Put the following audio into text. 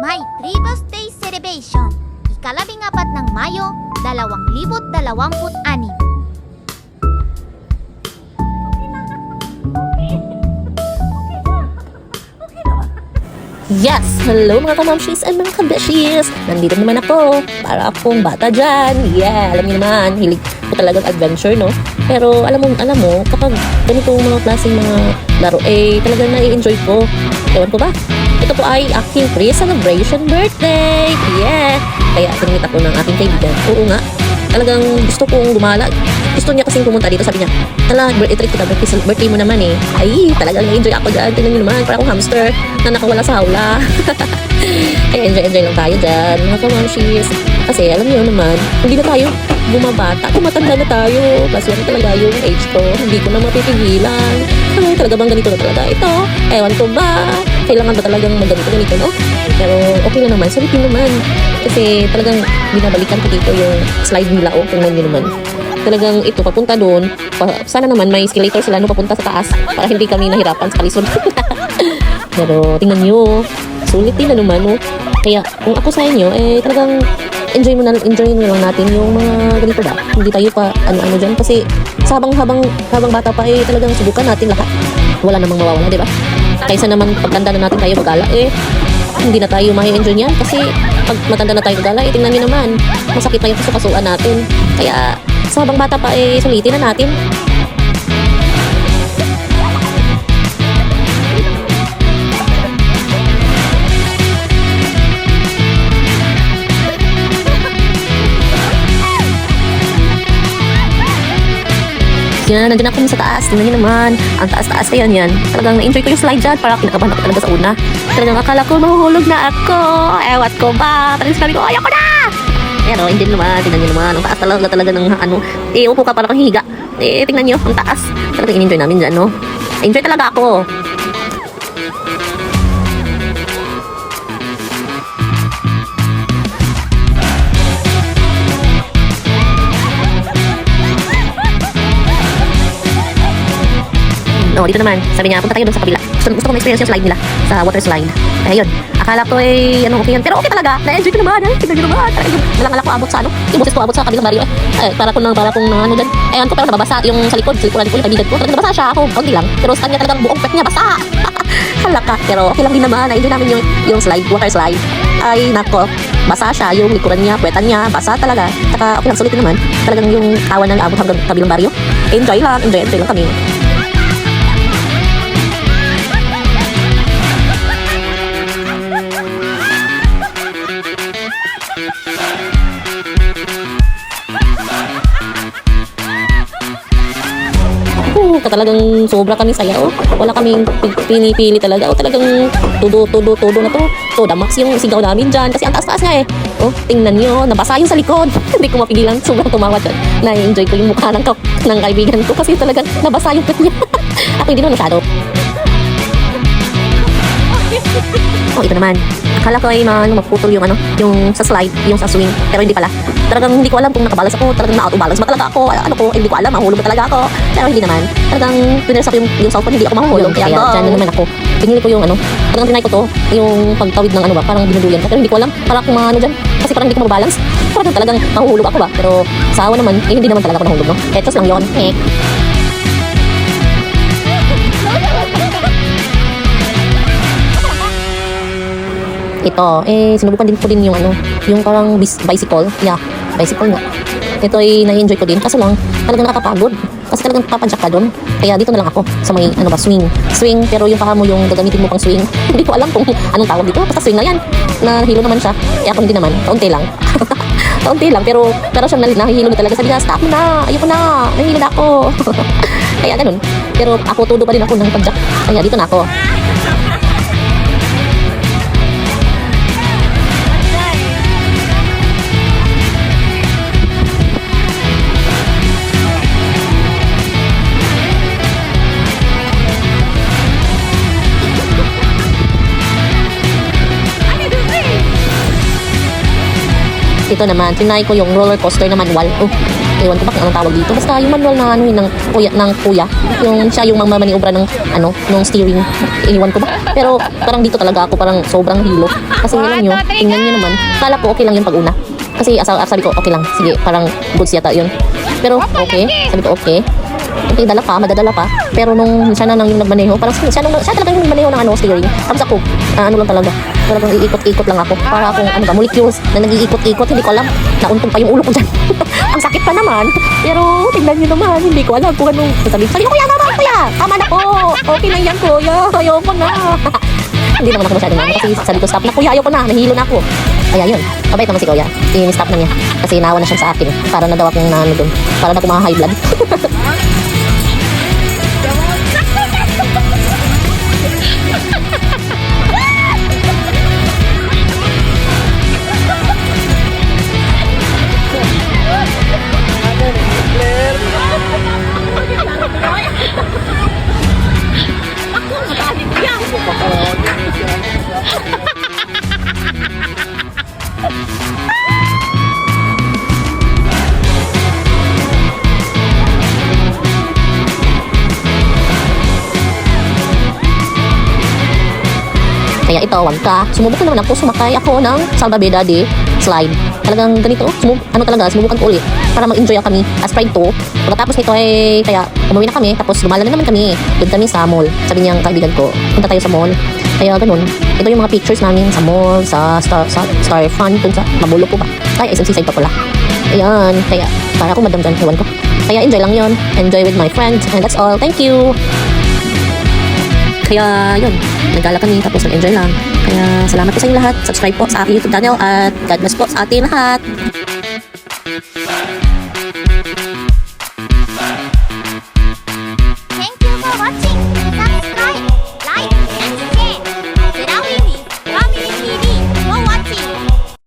My Tribus Day Celebration, ikalabing-apat ng Mayo, 2026. Yes! Hello mga kamamshis and mga kabeshis! Nandito naman ako para akong bata dyan. Yeah! Alam niyo naman, hilig ko talagang adventure, no? Pero alam mo, kapag ganitong mga klaseng mga laro, talagang nai-enjoy ko. Ewan ko ba? Ito po ay aking pre-celebration birthday! Yeah! Kaya sinimit ako ng aking kaibigan. Oo nga, talagang gusto kong gumala. Gusto niya kasing pumunta dito. Sabi niya, i-treat kita, birthday mo naman eh. Ay, talagang na-enjoy ako dyan. Tingnan niyo naman, parang akong hamster na nakawala sa hawla. Kaya enjoy lang tayo dyan, mga kamamshis. Kasi alam niyo naman, hindi na tayo bumabata. Tumatanda na tayo. Plus yan talaga yung age ko. Hindi ko na mapipigilan. Ay, talaga bang ganito na talaga ito? Ewan ko ba? Kailangan ba talagang ganito, no? Pero okay lang naman. Sabihin naman. Kasi talagang binabalikan ko dito yung slide nila. O, tingnan niyo naman. Talagang ito, papunta doon. Sana naman may escalator sila no, papunta sa taas para hindi kami nahirapan sa kalisod. Pero tingnan nyo, sulit din na naman. No? Kaya kung ako sa inyo, talagang enjoy mo lang natin yung mga ganito ba. Hindi tayo pa ano dyan. Kasi sa habang bata pa, talagang subukan natin lahat. Wala namang mawawala, di ba? Kaysa naman pagtanda na natin tayo magala, hindi na tayo ma-enjoy yan. Kasi pag matanda na tayo magala, tingnan nyo naman, masakit na yung kasukasuan natin. Kaya sa habang bata pa, sulitin na natin. Yan, nandiyan ako sa taas. Tingnan niyo naman. Ang taas-taas kaya yan. Talagang na-enjoy ko yung slide dyan. Parang kinakabahan ako talaga sa una. Talagang akala ko mahuhulog na ako. Ewat ko ba? Talagang sabi ko, ayoko na! Pero hindi naman. Tingnan niyo naman. Ang taas talaga ng upo ka parang higa. Tingnan niyo. Ang taas. Talagang in-enjoy namin dyan, no? Enjoy talaga ako. Dito naman, sabi niya, punta tayo doon sa kabila. Gusto ko ma-experience yung slide nila, sa water slide. Kaya yun, akala ko okay yan. Pero okay talaga, na-enjoy ko naman. Tignan nyo naman, talaga yung nalang ko abot sa yung boses ko abot sa kabilang baryo. Para kung dyan. Ayan ko, pero nababasa yung sa likod ko, yung kaibigan ko. Talagang nabasa siya ako, okay lang. Pero sa kanya talagang buong pet niya, basa. Halaka, pero okay lang din naman. Na-enjoy namin yung slide, water slide. Ay, nako, basa siya, yung likuran niya, puwetan niya, basa talaga. Saka okay lang, sulit naman. Talagang yung kawan na abot hanggang kabilang baryo. Enjoy lang kami. Talagang sobra kami saya. Wala kaming pinipili talaga. Talagang todo na to. To, damax yung sigaw namin dyan. Kasi ang taas-taas nga tingnan nyo, nabasa yung sa likod. Hindi ko mapigilan. Sobrang tumawa dyan. Na-enjoy ko yung mukha ng kaibigan ko. Kasi talagang nabasa yung pet niya. Ako hindi naman masyado. Ito naman. Akala ko maputol yung yung sa slide, yung sa swing. Pero hindi pala. Talagang hindi ko alam kung nakabalance ako. Talagang na-out of balance ba talaga ako? Hindi ko alam. Mahulog ba talaga ako? Pero hindi naman. Talagang pinresak yung cellphone, hindi ako mahulog. Kaya dyan na naman ako. Pinili ko yung Talagang tinay ko to. Yung pagtawid ng parang binuduyan ko. Pero hindi ko alam. Parang kung dyan. Kasi parang hindi ko mababalance. Parang talagang mahuhulog ako ba? Pero sa awa naman, hindi naman talaga ako nahulog, no? Etos lang yun. Ito, sinubukan din ko din yung yung parang bicycle. Yeah, bicycle nga. Ito ay na-enjoy ko din. Kaso lang, talagang nakakapagod. Kasi talagang papadyak ka doon. Kaya dito na lang ako sa may, swing. Swing, pero yung paa mo yung gagamitin mo pang swing. Hindi ko alam kung anong tawag dito. Basta swing na yan. Nahilo naman siya. Kaya ako hindi naman. Kaunti lang. Kaunti lang, pero siyang nahihilo na talaga. Sabi niya, stop mo na. Ayoko na. Nahihilo na ako. Kaya ganun. Pero ako, todo pa din ako ng padyak. Kaya dito na ako. Ito naman, tinry ko yung roller coaster na manual. Ewan ko ba kung anong tawag dito. Basta yung manual na ano ng kuya. Yung siya yung mamaniobra ng ng steering. Ewan ko ba. Pero parang dito talaga ako parang sobrang hilo. Kasi alam nyo, tingnan nyo naman. Kala ko okay lang yun pag una. Kasi sabi ko okay lang. Sige, parang goods yata yun. Pero okay. Sabi ko okay. Okay, madadala pa. Pero nung siya na nang yung nagmaneho, parang siya talaga yung nagmaneho ng steering. Tapos ako, ano lang talaga. Talagang iikot-ikot lang ako. Para akong molecules na nag-iikot-ikot. Hindi ko alam. Nauntong pa yung ulo ko dyan. Ang sakit pa naman. Pero tingnan nyo naman. Hindi ko alam kung anong sasabihin. Sabi ko, kuya. Tama na po. Okay na yan, kuya. Ayoko na. Hindi naman ako masyadong ano. Kasi sabi ko, stop na kuya. Ayoko na. Nahilo na ako. Kaya yun. Mabait naman si kuya. I-stop na niya. Kasi nawa na siya sa akin. Para na daw akong ano dun. Para na ako mga high blood. Kaya ito, wag ka. Sumubok na naman ako. Sumakay ako ng Salvaveda de slide. Talagang ganito. Sumubukan ko ulit. Para mag-enjoy kami as pride to. Pagkatapos nito ay, kaya umuwi na kami. Tapos lumalan na naman kami. Doon kami sa mall. Sabi niyang kaibigan ko, punta tayo sa mall. Kaya ganun. Ito yung mga pictures namin sa mall, sa Star Fun, dun sa Mabulo po ba? Ay, SMC side pa pala. Ayan. Kaya, para ako madam dyan. Ewan ko. Kaya enjoy lang yun. Enjoy with my friends. And that's all. Thank you. Kaya yun, nagala kami tapos nag-enjoy lang. Kaya salamat po sa inyo lahat. Subscribe po sa aking YouTube channel at God bless po sa ating lahat.